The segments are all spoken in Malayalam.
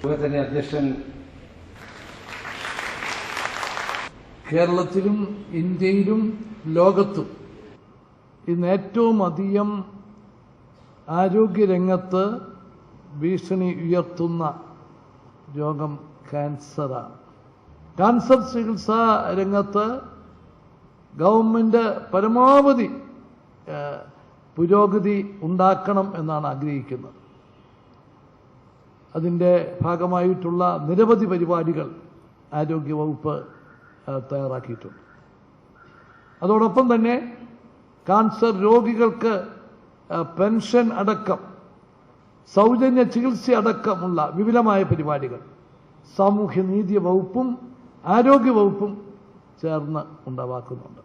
യോഗത്തിന്റെ അധ്യക്ഷൻ കേരളത്തിലും ഇന്ത്യയിലും ലോകത്തും ഇന്ന് ഏറ്റവും അധികം ആരോഗ്യരംഗത്ത് ഭീഷണി ഉയർത്തുന്ന രോഗം ക്യാൻസറാണ്. ക്യാൻസർ ചികിത്സാ രംഗത്ത് ഗവൺമെന്റ് പരമാവധി പുരോഗതി ഉണ്ടാക്കണം എന്നാണ് ആഗ്രഹിക്കുന്നത്. അതിൻ്റെ ഭാഗമായിട്ടുള്ള നിരവധി പരിപാടികൾ ആരോഗ്യവകുപ്പ് തയ്യാറാക്കിയിട്ടുണ്ട്. അതോടൊപ്പം തന്നെ ക്യാൻസർ രോഗികൾക്ക് പെൻഷൻ അടക്കം സൗജന്യ ചികിത്സ അടക്കമുള്ള വിപുലമായ പരിപാടികൾ സാമൂഹ്യനീതി വകുപ്പും ആരോഗ്യവകുപ്പും ചേർന്ന് ഉണ്ടാക്കുന്നുണ്ട്.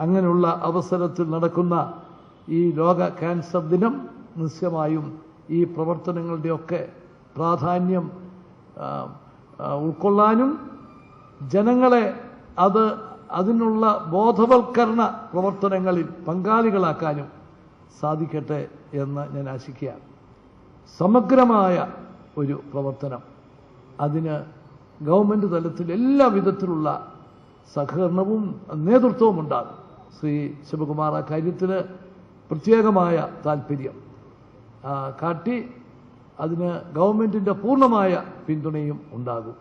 അങ്ങനെയുള്ള അവസരത്തിൽ നടക്കുന്ന ഈ ലോക ക്യാൻസർ ദിനം നിശ്ചയമായും ഈ പ്രവർത്തനങ്ങളുടെയൊക്കെ പ്രാധാന്യം ഉൾക്കൊള്ളാനും ജനങ്ങളെ അതിനുള്ള ബോധവൽക്കരണ പ്രവർത്തനങ്ങളിൽ പങ്കാളികളാക്കാനും സാധിക്കട്ടെ എന്ന് ഞാൻ ആശിക്കുകയാണ്. സമഗ്രമായ ഒരു പ്രവർത്തനം, അതിന് ഗവൺമെൻറ് തലത്തിൽ എല്ലാ വിധത്തിലുള്ള സഹകരണവും നേതൃത്വവും ഉണ്ടാകും. ശ്രീ ശിവകുമാർ ആ കാര്യത്തിൽ പ്രത്യേകമായ താല്പര്യം കാട്ടി അതിന് ഗവൺമെൻറ്റിൻ്റെ പൂർണ്ണമായ പിന്തുണയും ഉണ്ടാകും.